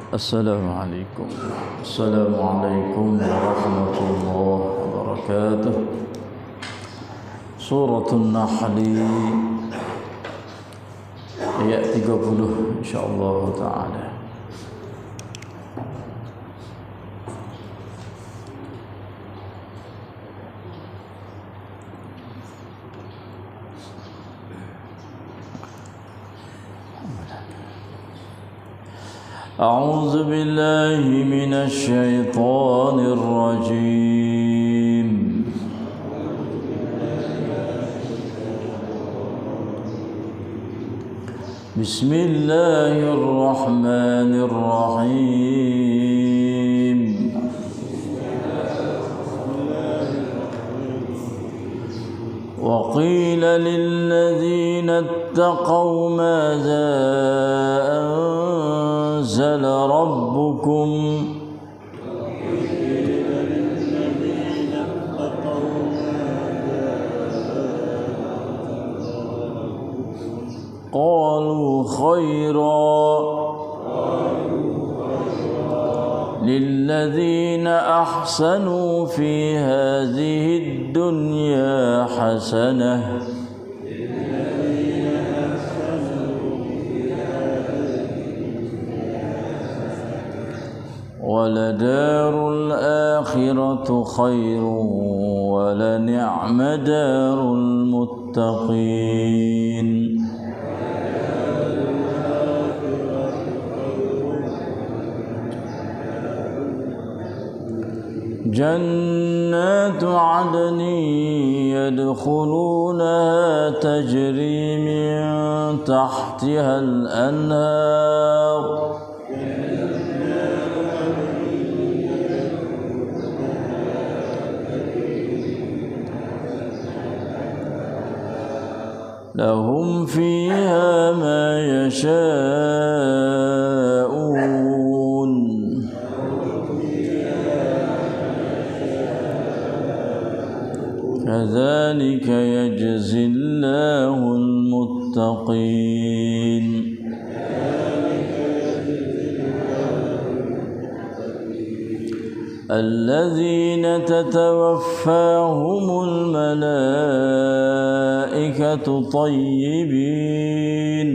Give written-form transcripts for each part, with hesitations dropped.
Assalamualaikum warahmatullahi wabarakatuh. Suratul Nahl ayat 30 insyaallah taala. أعوذ بالله من الشيطان الرجيم. بسم الله الرحمن الرحيم. وقيل للذين اتقوا ماذا أنزل ربكم قالوا خيرا للذين أحسنوا في هذه الدنيا حسنة ولدار الآخرة خير ولنعم دار المتقين. جنات عدن يدخلونها تجري من تحتها الأنهار لهم فيها ما يشاءون كذلك يجزي الله المتقين. الذين تتوفاهم الملائكة طيبين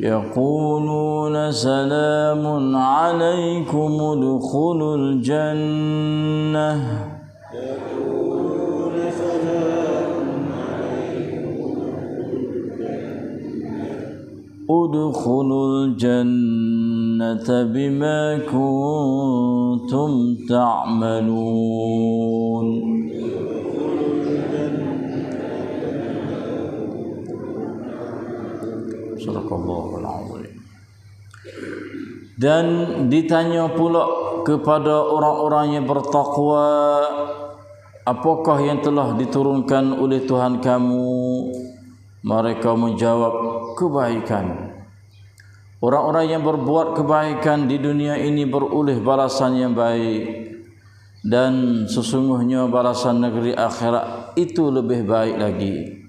يقولون سلام عليكم ادخلوا الجنة ادخلوا الجنة بما كنتم تعملون. Sadaqallahul azim. Dan ditanya pula kepada orang-orang yang bertakwa, apakah yang telah diturunkan oleh Tuhan kamu? Mereka menjawab, kebaikan. Orang-orang yang berbuat kebaikan di dunia ini beroleh balasan yang baik, dan sesungguhnya balasan negeri akhirat itu lebih baik lagi.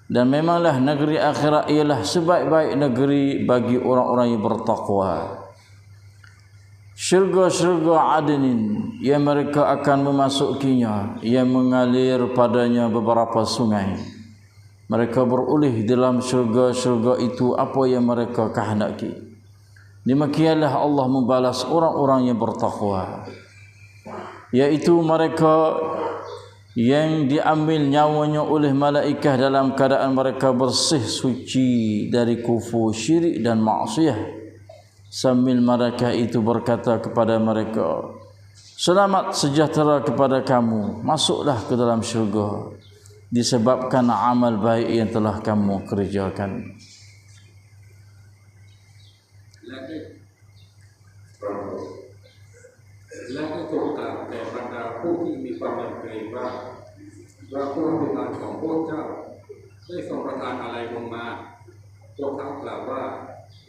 Dan memanglah negeri akhirat ialah sebaik-baik negeri bagi orang-orang yang bertakwa. Syurga-syurga adnin yang mereka akan memasukinya, yang mengalir padanya beberapa sungai. Mereka beroleh dalam syurga-syurga itu apa yang mereka kehendaki. Demikianlah Allah membalas orang-orang yang bertakwa, yaitu mereka yang diambil nyawanya oleh malaikat dalam keadaan mereka bersih suci dari kufur, syirik dan maksiat, sambil malaikat itu berkata kepada mereka, selamat sejahtera kepada kamu, masuklah ke dalam syurga disebabkan amal baik yang telah kamu kerjakan.และก็ทรงตรัสแก่บรรดาผู้ที่มีความยำเกรงว่าพระผู้เป็นทางของพระเจ้าได้ทรงประทานอะไรลงมาพวกเขากล่าวว่า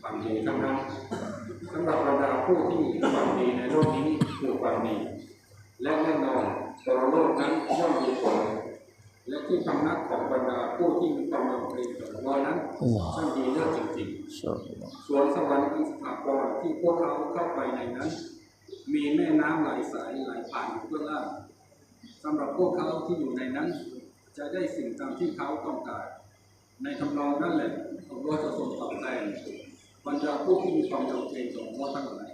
ความดีทั้งนั้นสำหรับบรรดาผู้ที่มีความดีในโลกนี้คือความดีและแน่นอนปรโลกนั้นย่อมมีผลและ ที่พำนักของบรรดาผู้ที่มีความยำเกรงต่ออัลเลาะห์นั้นช่างดีเลิศจริงๆสวนสวรรค์อันสถาพรที่พวกเขาเข้าไปในนั้นมีแม่น้ำไหลสายไหลผ่านเบื้องล่างสำหรับพวกเขาที่อยู่ในนั้นจะได้สิ่งตามที่เขาต้องการในทำนองนั้นแหละอัลเลาะห์จะทรงตอบแทนบรรดาผู้ที่มีความยำเกรงต่ออัลเลาะห์ทั้งหลาย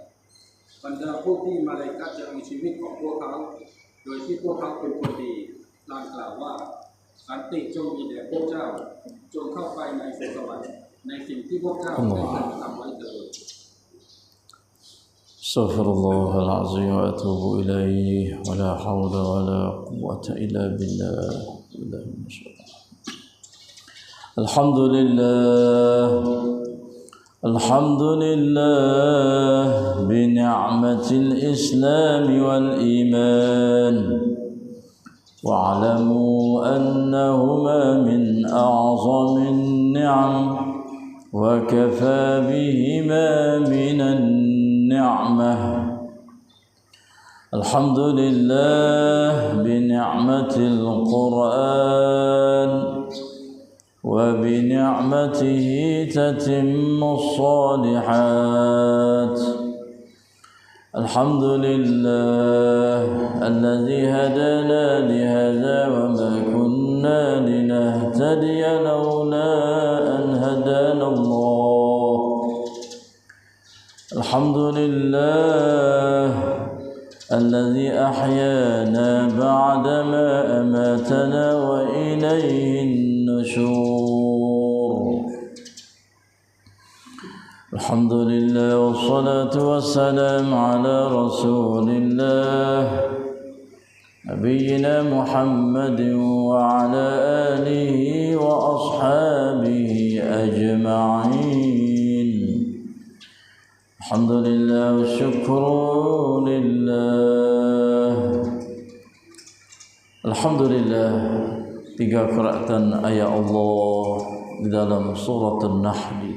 บรรดาผู้ที่มาลาอิกะฮ์จะมีชีวิตของพวกเขาโดยที่พวกเขาเป็นคนดีลางกล่าวว่าสันติจงมีแด่พวกเจ้าจงเข้าไปในสวรรค์ในสิ่งที่พวกเจ้าได้เคยทำไว้เถิด استغفر الله العظيم وأتوب إليه ولا حول ولا قوة إلا بالله الحمد لله بنعمة الإسلام والإيمان واعلموا أنهما من أعظم النعم وكفى بهما من النعمة الحمد لله بنعمة القرآن وبنعمته تتم الصالحات الحمد لله الذي هدانا لهذا وما كنا لنهتدي لولا أن هدانا الله الحمد لله الذي أحيانا بعدما أماتنا وإليه النشور الحمد لله والصلاة والسلام على رسول الله نبينا محمد وعلى آله وأصحابه أجمعين الحمد لله والشكر لله الحمد لله tiga qiraatan ayat Allah di dalam surat An-Nahl.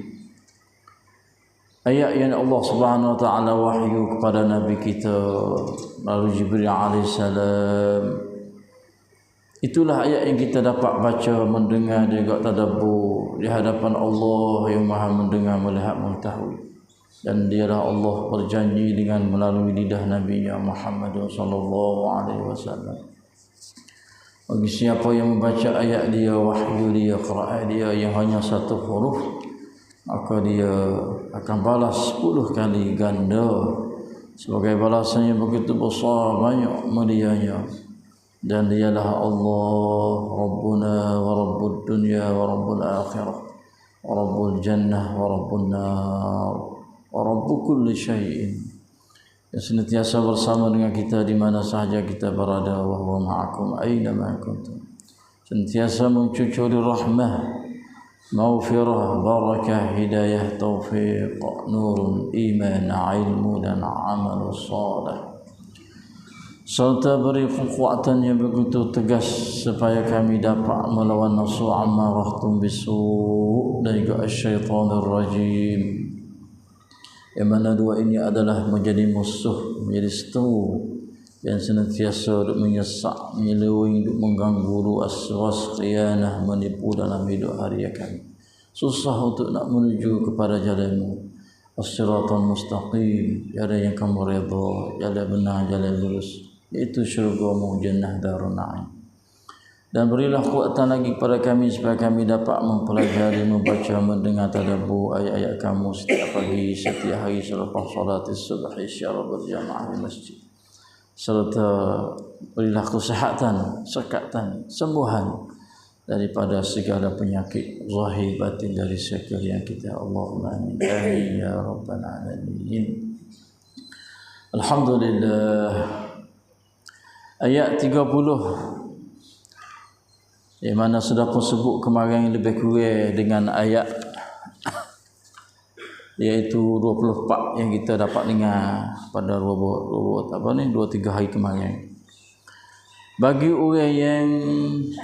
Ayat yang Allah Subhanahu wa taala wahyu kepada nabi kita melalui Jibril alaihissalam. Itulah ayat yang kita dapat baca, mendengar dan juga tadabbur di hadapan Allah yang Maha mendengar, melihat, mengetahui. Dan dialah Allah berjanji dengan melalui lidah Nabi-Nya Muhammad sallallahu alaihi wasallam. Bagi siapa yang membaca ayat dia, wahyu dia, qiraat dia yang hanya satu huruf, maka dia akan balas 10 kali ganda sebagai balasan yang begitu besar, banyak mulianya. Dan dialah Allah Rabbuna wa Rabbud dunya wa Rabbul akhirah wa Rabbul jannah wa Rabbun nar wa Rabbu kulli syai'in, yang senantiasa bersama dengan kita di mana sahaja kita berada, wa huwa ma'akum aina ma kuntum, senantiasa mencucuri rahmah, maghfirah, barakah, hidayah, taufiq, nurun, iman, ilmu dan amal salih, serta beri kekuatan yang begitu tegas supaya kami dapat melawan nafsu ammarah bisu dan juga syaitanir rajim, yang mana dua ini adalah menjadi musuh, menjadi seteru yang senantiasa untuk menyesak, menyeleweng, untuk mengganggu, waswas, khianah, menipu dalam hidup harian kami. Susah untuk nak menuju kepada jalan-Mu, as-siratal mustaqim, jalan yang Kamu redha, jalan benar, jalan lurus, iaitu syurga-Mu, jannah darun na'im. Dan berilah kekuatan lagi kepada kami supaya kami dapat mempelajari, membaca, mendengar, tadabbur ayat-ayat Kamu setiap pagi, setiap hari selepas salat subuh secara berjamaah di masjid. Serta berilah kesihatan, sekatan, sembuhan daripada segala penyakit zahir batin dari sekalian kita. Allahumma amin. Amin ya rabbal alamin. Alhamdulillah. Ayat 30 yang mana sudah pun sebut kemarin lebih kurang dengan ayat iaitu 24 yang kita dapat dengar pada 2-3 hari kemarin. Bagi orang yang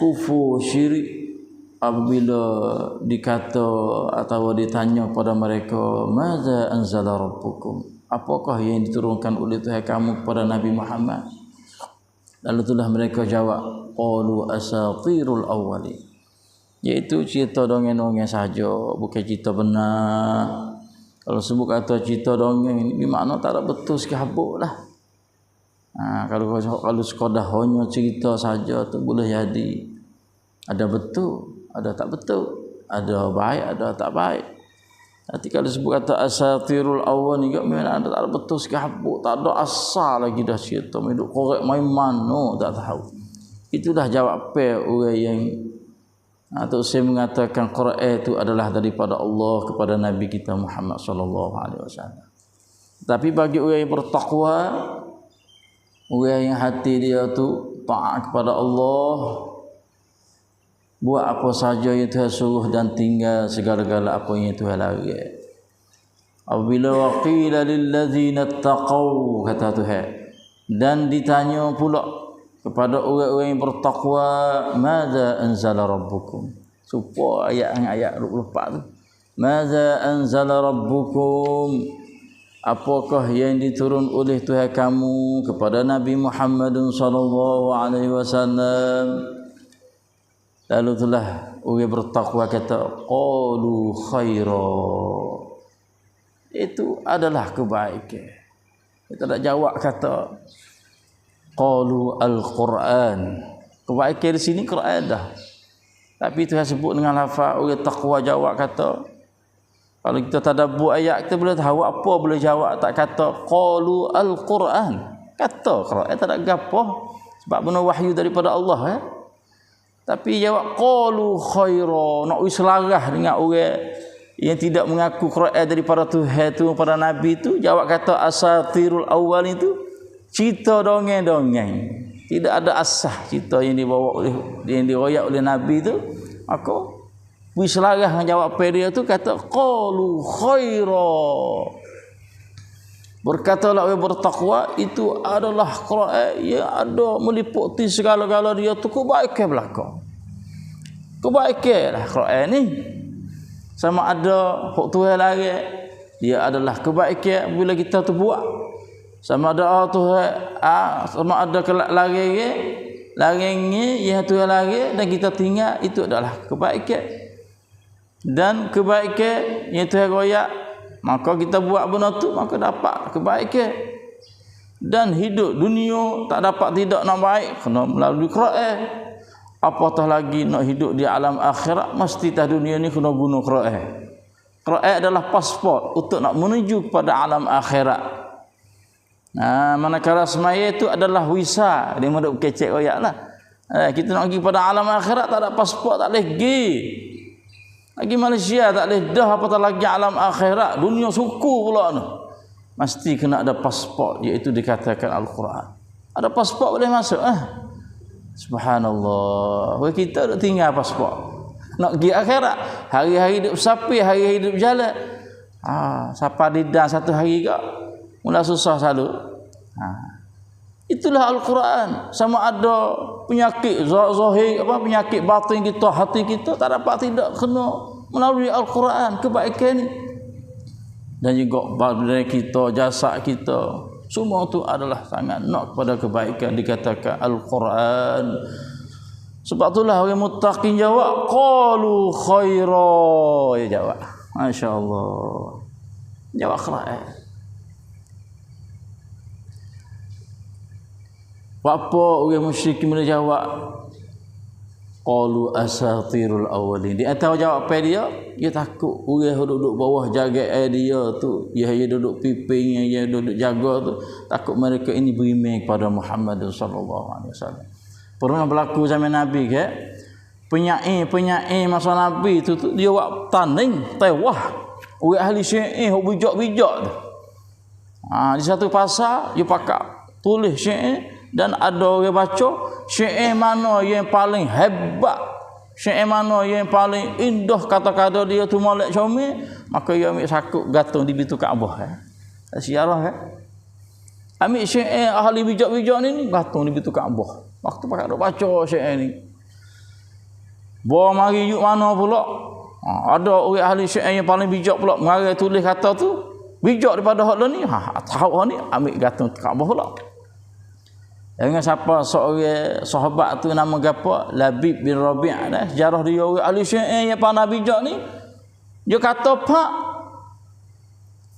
kufur, syirik, apabila dikata atau ditanya pada mereka, "Maza anzala rabbukum?" Apakah yang diturunkan oleh Tuhan kamu kepada Nabi Muhammad? Lalu itulah mereka jawab, qalu asatirul awwalin. Iaitu cerita dongeng-dongeng saja, bukan cerita benar. Kalau sebut kata cerita dongeng ini makna tak ada betul sikit habuklah. Kalau sekadar hanya cerita saja tu boleh jadi. Ada betul, ada tak betul, ada baik, ada tak baik. Nanti kalau sebut kata asatirul awwal ni memang ada tak ada betul sikit habuk, tak ada asal lagi dah cerita. Hidup korek main mana tak tahu. Itulah jawab orang yang atau saya mengatakan Quran itu adalah daripada Allah kepada Nabi kita Muhammad sallallahu alaihi wasallam. Tapi bagi orang yang bertakwa, orang yang hati dia tu taat kepada Allah, buat apa saja yang Tuhan suruh dan tinggal segala-gala apa yang Tuhan larang. Apabila waqila lil ladzina taqaw, kata Tuhan, dan ditanya pula kepada orang-orang yang bertakwa, madza anzala rabbukum. Supaya ayat 24 tu. Madza anzala rabbukum. Apakah yang diturun oleh Tuhan kamu kepada Nabi Muhammad sallallahu alaihi wasallam? Lalu itulah orang bertakwa kata, qalu khaira. Itu adalah kebaikan. Kita tak jawab kata qalu al-Quran. Kebaikan di sini Quran dah. Tapi Tuhan sebut dengan lafaz orang takwa jawab kata, kalau kita tadabbur ayat kita boleh tahu apa boleh jawab tak kata qalu al-Quran. Kata Quran tak ada gapo sebab benar wahyu daripada Allah Tapi jawab qalu khaira, nak islarah dengan orang yang tidak mengaku Quran daripada Tuhan tu, pada Nabi tu, jawab kata asatirul awwal itu cerita dongeng-dongeng. Tidak ada asah cerita yang dibawa oleh, yang diriwayat oleh Nabi tu. Maka wislarah dengan jawab dia tu kata qalu khaira. Berkatalah orang bertakwa itu adalah Quran yang ada meliputi segala-gala dia tu kebaikan belaka. Kebaikanlah Quran ni. Sama ada hak Tuhan larang, dia adalah kebaikan bila kita tu buat. Sama ada Tuhan, sama ada larangnya yang Tuhan larang dan kita tinggal, itu adalah kebaikan. Dan kebaikan yang Tuhan royak, maka kita buat benda tu, maka dapat kebaikan. Dan hidup dunia tak dapat tidak nak baik, kena melalui Quran. Apatah lagi nak hidup di alam akhirat, mesti tah dunia ni kena guna Quran. Quran adalah pasport untuk nak menuju kepada alam akhirat. Manakala semaya itu adalah visa, dia mau kecek royak lah. Kita nak pergi pada alam akhirat tak ada pasport, tak boleh pergi. Lagi Malaysia tak boleh dah, apatah lagi alam akhirat, dunia suku pula tu. Mesti kena ada pasport, iaitu dikatakan Al-Quran. Ada pasport boleh masuk Subhanallah. Kita duk tinggal pasport. Nak pergi akhirat, hari-hari hidup sapi, hari-hari hidup berjalan. Siapa didan satu hari ke, mula susah selalu. Itulah Al-Quran. Sama ada penyakit zahir, penyakit batin kita, hati kita tak dapat tidak kena melalui Al-Quran, kebaikan ni. Dan juga badan kita, jasad kita, semua itu adalah sangat nak kepada kebaikan, dikatakan Al-Quran. Sebab itulah orang muttaqin jawab qalu khaira, dia jawab. Masya-Allah. Jawab Quran. Apa orang musyrik boleh jawab qalu asatirul awwalin. Dia tahu jawab apa dia takut orang duduk bawah jaga dia tu, dia duduk pimpin, dia duduk jaga tu, takut mereka ini beriman kepada Muhammad sallallahu alaihi wasallam. Pernah berlaku zaman Nabi ke, penyair masa Nabi tu dia buat tanding tewah orang ahli syair hok bijak-bijak tu. Di satu pasar dia pakak tulis syair, dan ada orang baca syair mana yang paling hebat, syair mana yang paling indah kata-kata dia tu molek comel, maka dia ambil sakut gantung di pintu Kaabah. Siarah ambil syair ahli bijak-bijak ni gantung di pintu Kaabah. Waktu pakak dok baca syair ni, bawa mari yuk mana pula, ada orang ahli syair yang paling bijak pula mari tulis kata tu bijak daripada hak ni, tahu ni ambil gantung Kaabah pula. Dengan siapa seorang sahabat tu nama gapo? Labib bin Rabi' dah. Sejarah dia orang ahli syiah yang pandai bijak ni. Dia kata pak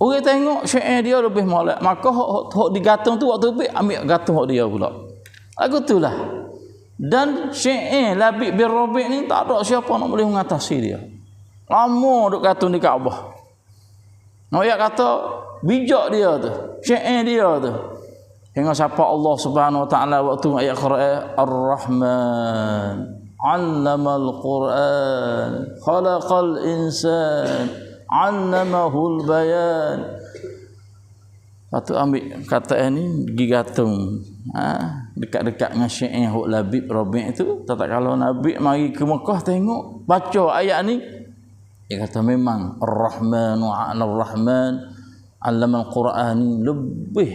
orang tengok syiah dia lebih molek. Maka hok digantung tu waktu tu ambil gantung hok dia pula. Lagu itulah. Dan syiah Labib bin Rabi' ni tak ada siapa nak boleh mengatasi dia. Lama duk gantung di Kaabah. Ayat kata bijak dia tu, syiah dia tu. Hingga siapa Allah Subhanahu wa taala waktu ayat Quran Ar-Rahman 'allamal Quran khalaqal insan 'allamahul bayan. Patu ambil kata ni gigatung. Dekat-dekat dengan syiah hok Labib Rabi' itu, tak kalau Nabi mari ke Mekah tengok baca ayat ni, dia kata memang Ar-Rahman wa 'alal Rahman 'allamal Quran ni lebih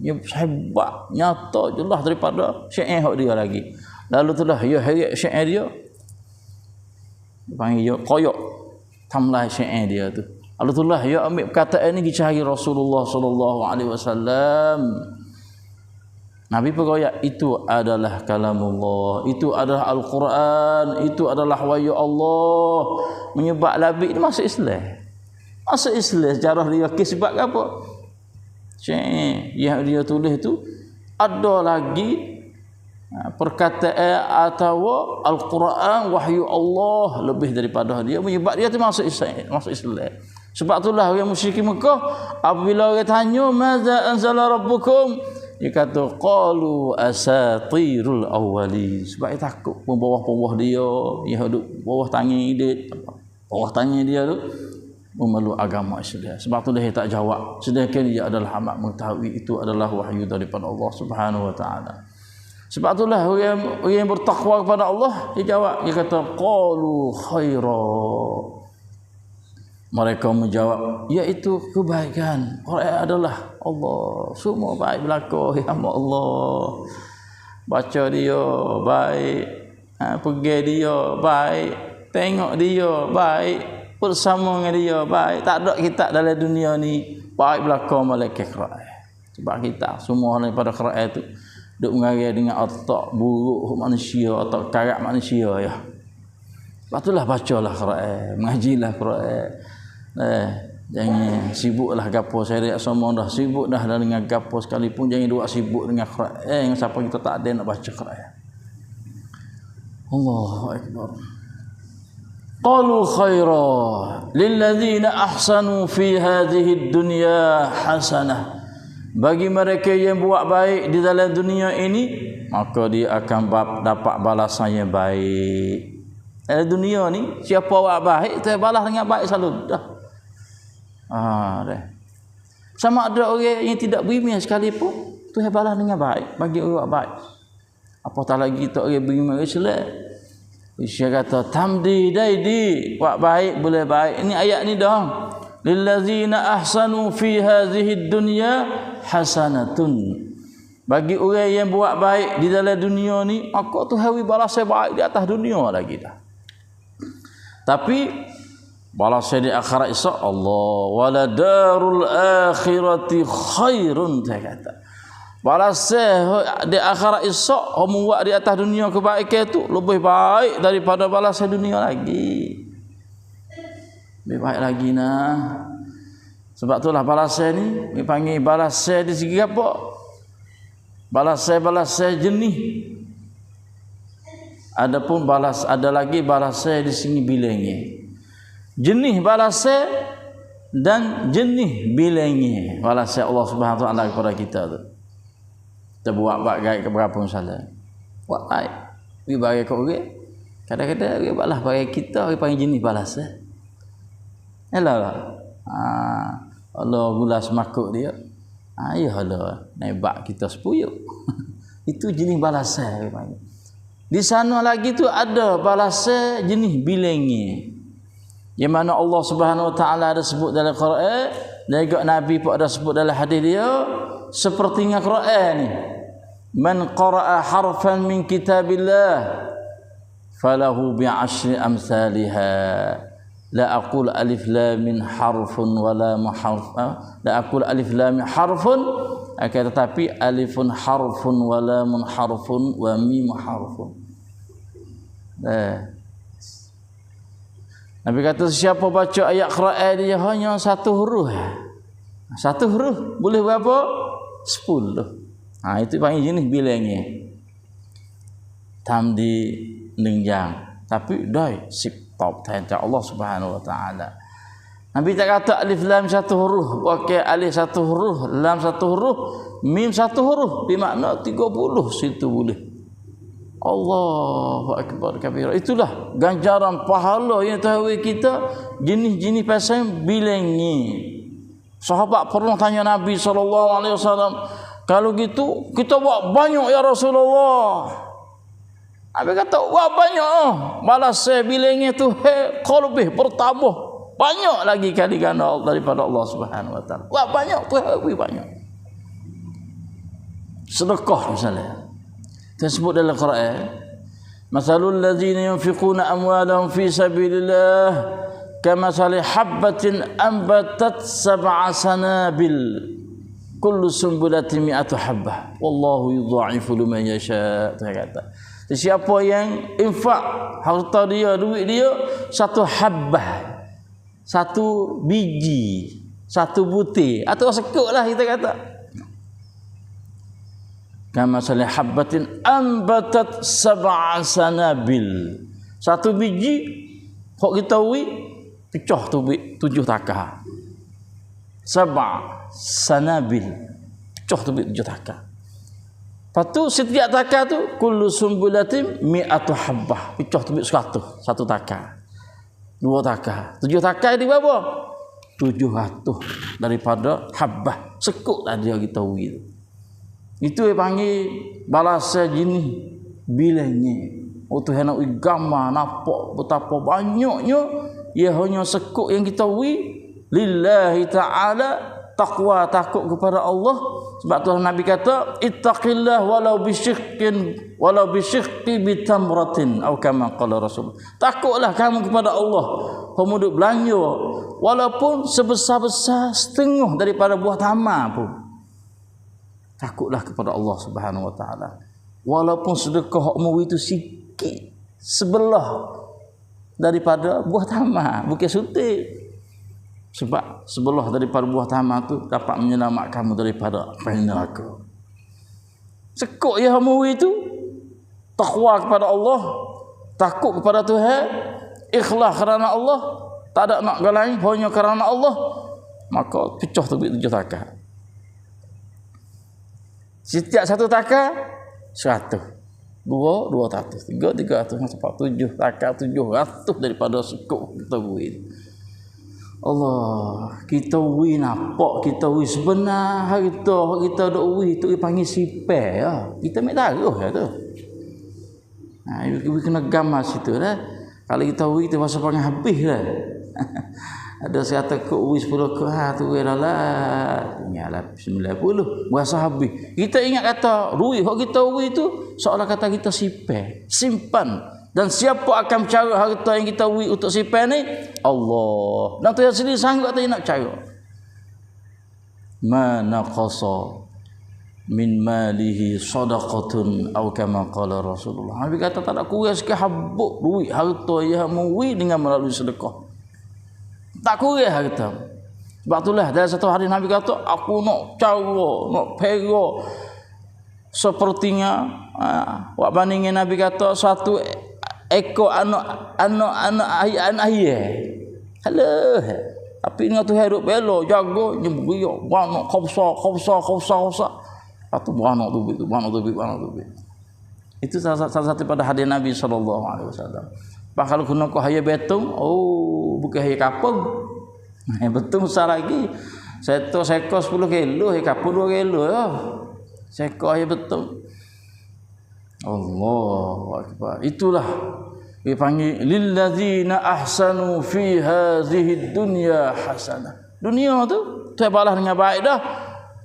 hebat, nyata jelas daripada syiah hok dia lagi. Lalu itulah ya heret syiah dia. Panggil dia koyok tamlai syiah dia tu. Lalu itulah ya ambil perkataan ni dicari Rasulullah sallallahu alaihi wasallam. Nabi berkata itu adalah kalamullah, itu adalah Al-Quran, itu adalah wahyu Allah. Menyebab Labib ni masuk Islam. Masuk Islam sejarah dia sebab apa? Yang dia tulis tu ada lagi perkataan atau Al-Quran wahyu Allah lebih daripada dia, menyebab dia tu masuk Islam. Sebab itulah orang musyrik Mekah apabila orang tanya maza anzala rabbukum, dia kata qalu asatirul awwali. Sebab dia takut pun bawah-bawah dia yang duduk bawah tangan dia tu memeluk agama Islam. Sebab tu dia tak jawab, sedangkan dia adalah amat mengetahui itu adalah wahyu daripada Allah Subhanahu wa taala. Sebab itulah orang yang bertakwa kepada Allah, dia jawab, dia kata qalu khaira. Mereka menjawab, iaitu kebaikan. Orang adalah Allah. Semua baik berlaku ya Allah. Baca dia baik, pergi dia baik, tengok dia baik, bersama dengan dia baik. Tak ada kita dalam dunia ni baik berlaku malaikat Quran. Sebab kita semua daripada Quran tu duk mengarai dengan otak buruk manusia, otak karat manusia ya. Sebab itulah bacalah Quran, mengajilah Quran. Jangan sibuklah gapo syariat semua dah sibuk dah dengan gapo sekalipun, jangan duk sibuk dengan Quran. Dengan siapa kita tak ada nak baca Quran. Allahu akbar. Qalu khaira lilladzina ahsanu fi hadhihi dunya hasanah. Bagi mereka yang buat baik di dalam dunia ini, maka dia akan dapat balasan yang baik. Dalam dunia ni siapa buat baik, dia balas dengan baik selalu dah. Dah. Sama ada orang yang tidak beriman sekalipun, Tuhan balas dengan baik bagi orang buat baik. Apatah lagi tak orang beriman Islam. Dia kata tamdi daidi, buat baik boleh baik. Ini ayat ni dah. Lillazina ahsanu fi hadhihi dunya hasanatun. Bagi orang yang buat baik di dalam dunia ni, maka Tuhan balas baik di atas dunia lagi dah. Tapi balasnya di akhirat insya Allah, wala darul akhirati khairun, saya kata balasnya di akhirat insya Allah membuat di atas dunia kebaikan itu lebih baik daripada balasnya dunia lagi, lebih baik lagi nah. Sebab itulah balasnya ni dipanggil balasnya di segi apa? Balasnya jenih. Adapun ada lagi balasnya di segi bilangnya. Jenih balasnya dan jenih bilangnya. Balasnya Allah Subhanahu wa taala kepada kita tu. Kita buat baik keberapa misalnya. Buat baik. Bagi bagi kat orang. Kadang-kadang dia balas bagi kita, dia panggil jenis balasnya. Yalah. Allah gula semakuk dia. Ayalah naibak kita sepuyuk. Itu jenis balasnya dia panggil. Di sana lagi tu ada balasnya jenis bilangnya. Yang mana Allah Subhanahu wa taala ada sebut dalam Quran, dan juga Nabi pun ada sebut dalam hadis dia sepertinya Quran ni. Man qara'a harfan min kitabillah falahu bi'ashri amsalha. La aqul alif lam min harfun wala muharf. La aqul alif lam harfun akan tetapi alifun harfun wa lamun harfun wa mim harfun. Nabi kata siapa baca ayat Quran dia hanya satu huruf. Satu huruf boleh berapa? 10. Itu panggil jenis bilangnya. Tam di nengjang. Tapi dai sip top tanya Allah Subhanahu wa taala. Nabi tak kata alif lam satu huruf, pakai alif satu huruf, lam satu huruf, mim satu huruf, bermakna 30 situ boleh. Allahu akbar kabira. Itulah ganjaran pahala yang tahu kita jenis-jenis pasal bilangi. Sahabat pernah tanya Nabi SAW, kalau gitu kita buat banyak ya Rasulullah. Nabi kata buat banyak. Balas saya bilangi tu kalau lebih bertambah banyak lagi kali ganda daripada Allah Subhanahu wa taala. Buat banyak tu lebih banyak. Sedekah misalnya. Tersebut dalam Quran, masalul ladzina yunfiquna amwalahum fi sabilillah kamathali habbatin ambatat sab'a sanabil kullu sumbulatin mi'atu habbah wallahu yudha'ifu liman yasha. Kata siapa yang infak harta dia, duit dia, satu habbah, satu biji, satu butir atau sekut lah kita kata, kama salih habbatin ambatat sab'a sanabil, satu biji hok kita wi pecah tu 7 takah, sab'a sanabil pecah tu 7 takah. Lepas tu setiap takah tu kullu sumbulatin mi'atu habbah, pecah tu 100, satu takah, 2 takah, 7 takah di berapa? 700 daripada habbah sekut lah dia kita wi tu. Itu yang panggil balasa jenis bilangnya. Waktu hendak gambar nampak betapa banyaknya ia hanya sekut yang kita wi lillahi ta'ala, taqwa takut kepada Allah. Sebab tu Nabi kata ittaqillah walau bisyiqqi bitamratin atau kama qala Rasul. Takutlah kamu kepada Allah pemuda belanja walaupun sebesar-besar setengah daripada buah tamar pun. Takutlah kepada Allah Subhanahu wa taala. Walaupun sedekah hokmu itu sikit, sebelah daripada buah tamar, bukan sutik. Sebab sebelah daripada buah tamar tu dapat menyelamatkan kamu daripada api neraka. Sekut ya hokmu itu takwa kepada Allah, takut kepada Tuhan, ikhlas kerana Allah, tak ada nak lain hanya kerana Allah, maka pecah tu 7 takah. Setiap satu takah 100, 200, 300, 400, 7 takah 700 daripada sekut kita wi. Allah, kita wi nampak, kita wi sebenar kita dok wi tu panggil sipai ya. Kita mek taruh ya tu. Ibu kena gambar situ dah. Kalau kita wi tu masa panggil habis dah. Ada saya kok wis 10 ke tu lah nyalah 90 berasa habis. Kita ingat kata ruih hok kita wi tu seolah kata kita simpan, dan siapa akan cara harta yang kita wi untuk simpan ni? Allah. Dan Tuhan sendiri sanggup tak nak cara. Mana qasa min malihi sadaqatun atau kama qala Rasulullah. Nabi kata tak ada kurang sikit habuk duit harta yang muwi dengan melalui sedekah. Tak kurang harta. Sebab itulah dalam satu hari Nabi kata aku nak cara, nak pera sepertinya wak bandingin Nabi kata satu ekor anak ayah. Halah. Tapi dengan Tuhan hidup bela jaga nyemberiak banyak khafsa. Atau banyak tu. Itu salah satu pada hadis Nabi SAW. Pak kalau guna ko haya betung, bukan haya kapung. Betung besar lagi. Seko 10 kilo, haya kapung 2 kilo ya. Seko haya betung. Allahu akbar. Itulah dipanggil lilladzina ahsanu fi hadhihi dunya hasanah. Dunia tu balas dengan baik dah.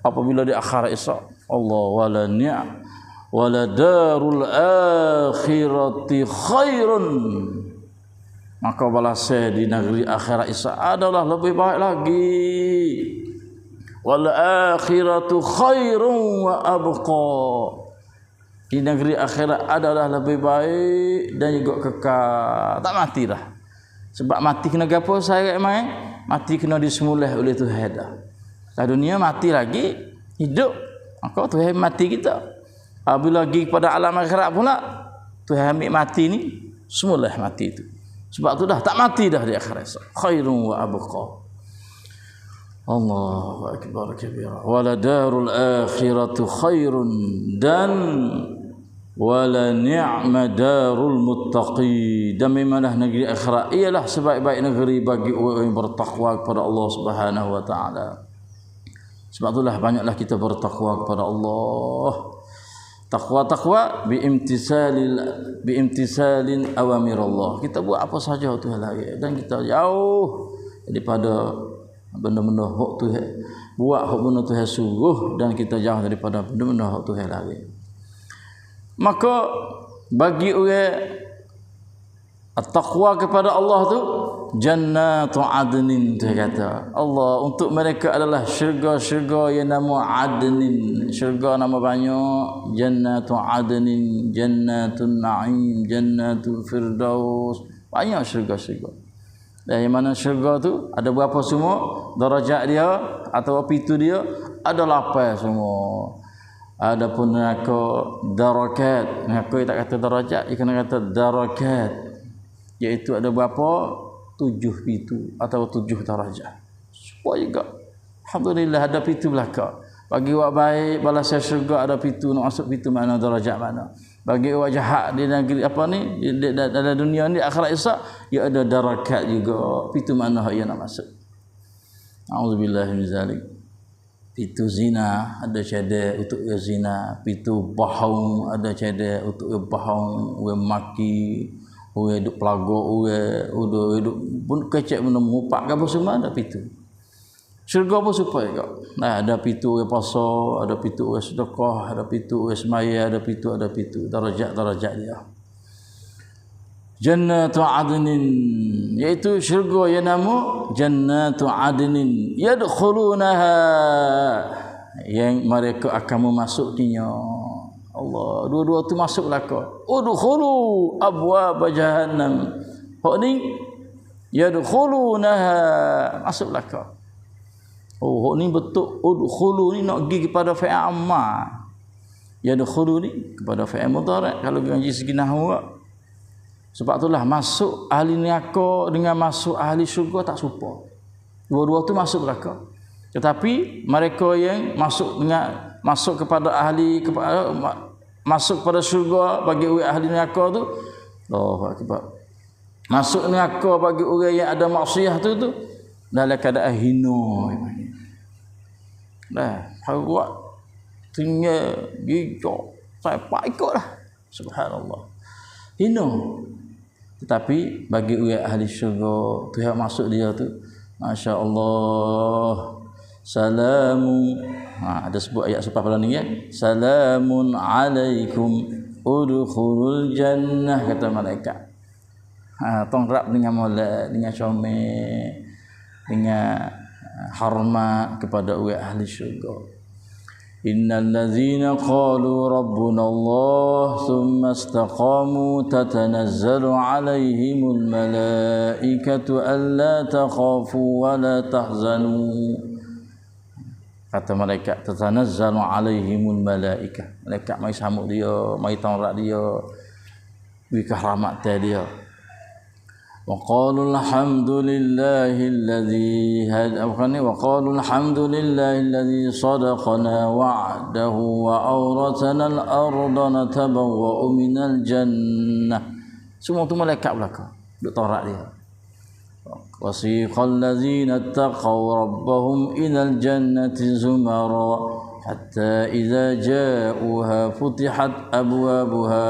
Apabila di akhirat esok, Allah wala ni'am wala darul akhirati khairun, maka balasnya di negeri akhirat esok adalah lebih baik lagi. wal akhiratu khairun wa abqa. Di negeri akhirat adalah lebih baik dan juga kekal, tak mati dah. Sebab mati kena gapo saya memang mati kena disemulih oleh Tuhan dah. Dah dunia mati lagi hidup, maka Tuhan mati kita. Apabila lagi kepada alam akhirat pula Tuhan ambil mati ni semulih mati itu. Sebab tu dah tak mati dah di akhirat. Khairun wa abqa. Allahu akbar kabira. Wala darul akhiratu khairun dan wala ni'ma darul muttaqi. Dan memanglah negeri akhirat ialah sebaik-baik negeri bagi orang yang bertakwa kepada Allah Subhanahu wa taala. Sebab itulah banyaklah kita bertakwa kepada Allah. Takwa biimtisalin awamir Allah. Kita buat apa saja Tuhan lagi dan kita jauh daripada benda-benda hak Tuhan. Buat hak benda Tuhan suruh dan kita jauh daripada benda-benda hak Tuhan lagi. Maka bagi orang at-taqwa kepada Allah tu jannatu adnin, dia kata Allah untuk mereka adalah syurga-syurga yang nama adnin. Syurga nama banyak, jannatu adnin, jannatun na'im, jannatul firdaus, banyak syurga-syurga. Dan yang mana syurga tu ada berapa semua darajat dia atau pintu dia, ada 8 semua. Adapun neraka darakat, neraka tak kata darajat, dia kena kata darakat, iaitu ada berapa 7 pintu atau 7 darajat. Supaya juga alhamdulillah ada pintu belaka. Bagi orang baik balasan syurga ada pintu, nak masuk pintu mana, darajat mana. Bagi orang jahat di negeri apa ni dalam dunia ni akhirat esok, ia ada darakat juga, pintu mana yang nak masuk. Auzubillahi min zalik. Pintu zina ada cadar untuk zina, pintu bohong ada cadar untuk bohong, orang maki, orang duk pelagak, orang duk pun kecek benda mengupak ke apa semua ada pintu. Syurga pun supaya kau. Nah, ada pintu orang puasa, ada pintu orang sedekah, ada pintu orang semaya, ada pintu darajat-darajat dia. Jannatu adnin, iaitu syurga yang nama Jannatu adnin yadkhulunaha, yang mereka akan memasukinya. Allah, dua-dua tu masuk belaka. Udkhulu abwaab jahannam. Hak ni yadkhulunaha, masuk belaka. Oh, hak ni betul udkhulu ni nak pergi kepada fi'il amma. Yadkhulu ni kepada fi'il mudhari' kalau ngaji segi nahwu. Sebab itulah masuk ahli neraka dengan masuk ahli syurga tak serupa. Dua-dua tu masuk neraka. Tetapi mereka yang masuk kepada ahli masuk kepada syurga bagi orang ahli neraka tu, Allahu akbar. Masuk neraka bagi orang yang ada maksiat tu dalam keadaan hina. Dah, buat tinggal gigok saya pak ikutlah. Subhanallah. Hina. Tetapi bagi orang ahli syurga, Tuhan masuk dia tu, masya-Allah. Salamun, ada sebut ayat sepas pada ni ya. Salamun alaikum udkhulul jannah, kata malaikat. Tong rap dengan molek, dengan comel, dengan hormat kepada orang ahli syurga. Innal ladzina qalu rabbuna Allah thumma istaqamu tatanazzalu alaihimul malaikatu alla takhafu wa la tahzanu. Kata malaikat, tatanazzalu alaihimul malaikah. Malaikat mai sambut dia, mai tongrak dia, beri rahmat dia. وقالوا الحمد لله الذي وقالوا الحمد لله الذي صدقنا وعده وأورثنا الأرض نتبوأ من الجنة. Semua tu malaikat belaka duk torak dia. وسيق الذين اتقوا ربهم إلى الجنة زمرا حتى إذا جاءوها فتحت أبوابها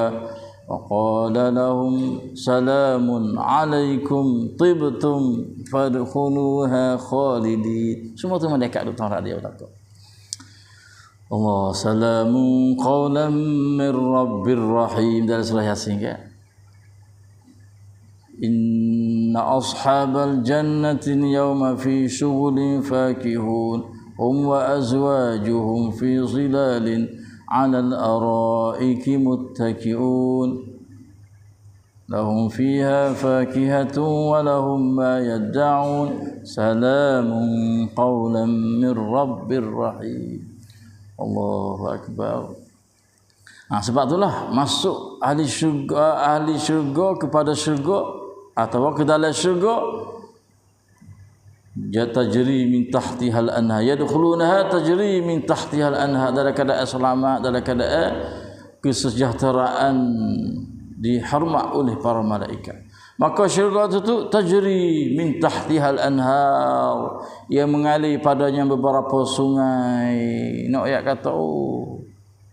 وقال لهم سلام عليكم طبتم فادخلوها خالدين. Semua tu malaikat duk tengok dia belaka. Allah, salamun qawlan min rabbir rahim, dalam surah Yasin kan. Inna ashabal jannati yawma fi syughulin fakihun hum wa azwajuhum fi zilalin 'alal araiki muttaki'un lahum fiha fakihatun wa lahum ma yad'un salamun qawlan min rabbir rahim. Allahu akbar. Sebab itulah masuk ahli syurga kepada syurga atau ke dalam syurga tajri min tahtihal anha yadkhulunaha tajri min tahtihal anha, dalam keadaan selamat, dalam keadaan kesejahteraan, dihormat oleh para malaikat. Maka syurga itu tajri min tahtihal anhar, yang mengalir padanya beberapa sungai. Nak ayat kata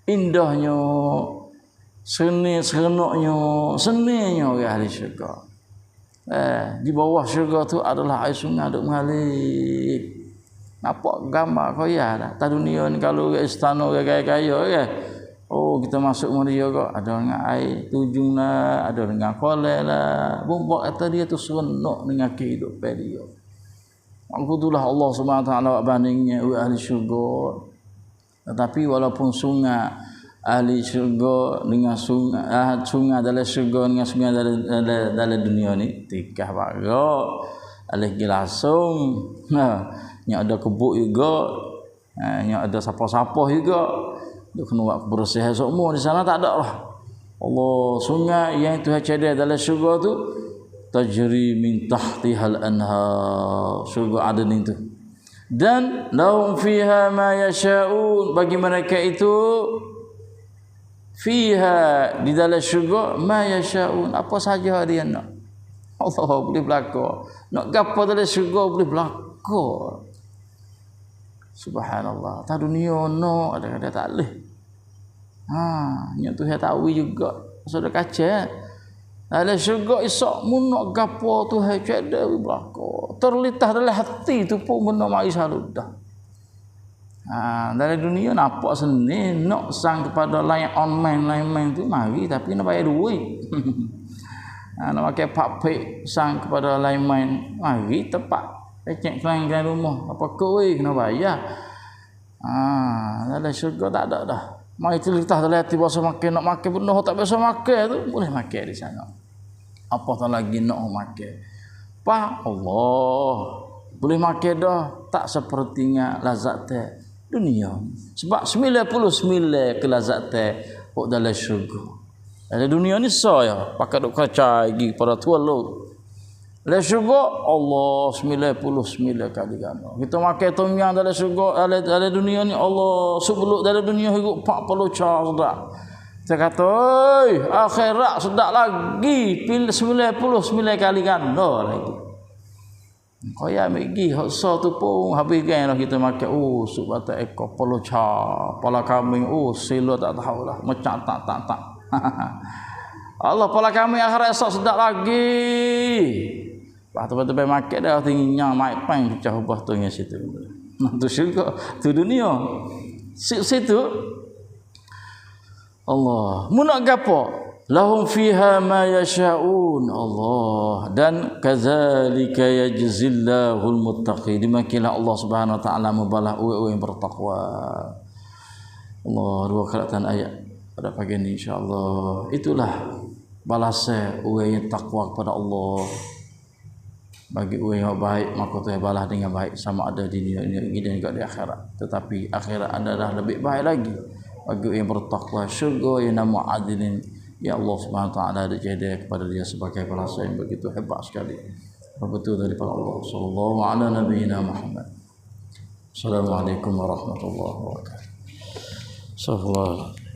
indahnya, seronoknya, senangnya orang ahli syurga. Di bawah syurga tu adalah air sungai duk mengalir. Nampak gambar kau ya dah. Tak dunia ni kalau orang istana orang kaya-kaya kan. Kita masuk Maria kok ada dengan air tujung lah, ada dengan kolej lah. Bumbak kata dia tu seronok dengan kehidupan dia. Aku itulah Allah SWT bandingnya ahli syurga. Tetapi walaupun sungai ahli syurga dengan sungai dalam syurga dengan sungai dalam dunia ni tikah barak, alih gilasung, yang ada kebuk juga, yang ada sapah-sapah juga. Dia kena buat kebersihan semua di sana tak ada lah. Allah sungai yang Tuhan cedek dalam syurga tu tajri min tahtihal anhar, syurga ada ni tu. Dan lahum fiha ma yasha'un, bagi mereka itu fiha di dalam syurga ma yasha'un, apa saja dia nak. Allah boleh berlaku. Nak gapo dalam syurga boleh berlaku. Subhanallah. Tak dunia no ada tak leh. Yang Tuhan tahu juga. Sudah kaca. Dalam syurga esok mun nak gapo Tuhan cedek berlaku. Terlintas dalam hati tu pun benda mai saludah. Dalam dunia nampak seni nak sang kepada lain online tu mari tapi nak bayar duit. Nak pakai pakpik sang kepada lain main mari tempat cek kelanggan rumah apa kau kena bayar. Dalam syurga tak ada dah. Mari terlintas dalam hati biasa makan, nak makan benda tak biasa makan tu boleh makan di sana. Apa tak lagi nak makan. Pak Allah boleh makan dah, tak sepertinya lazat dunia. Sebab 99 kelazatan dalam syurga. Dalam dunia ni saya pakai duk kaca lagi pada tua lu. Dalam syurga Allah 99 kali ganda. Kita makan tom yang dalam syurga, dalam dunia ni Allah sebelum dalam dunia hidup 40 cara sudah. Saya kata, akhirat sedap lagi 99 kali ganda lagi. Kau ya pergi so tu pun habis kan kita makan sup bata ekor polocha, pala kambing silo tak tahulah macam tak. Allah pala kambing akhirat esok sedap lagi. Betul-betul makan dah tingginya mai pang pecah ubah tu yang situ. Tu syurga, tu dunia. Situ Allah mun nak gapo lahum fiha ma yasha'un Allah, dan kadzalika yajzillahul muttaqin, demikianlah Allah Subhanahu wa taala membalas orang yang bertakwa. Allah dua keratan ayat pada pagi ini insya-Allah. Itulah balasan orang yang takwa kepada Allah. Bagi orang yang baik maka Tuhan balas dengan baik sama ada di dunia ini dan juga di akhirat. Tetapi akhirat adalah lebih baik lagi bagi orang yang bertakwa, syurga yang nama adilin ya Allah Subhanahu wa taala ada jadah kepada dia sebagai balasan yang begitu hebat sekali. Betul daripada Allah. Sallallahu ala nabiyina Muhammad. Assalamualaikum warahmatullahi wabarakatuh. Sallallahu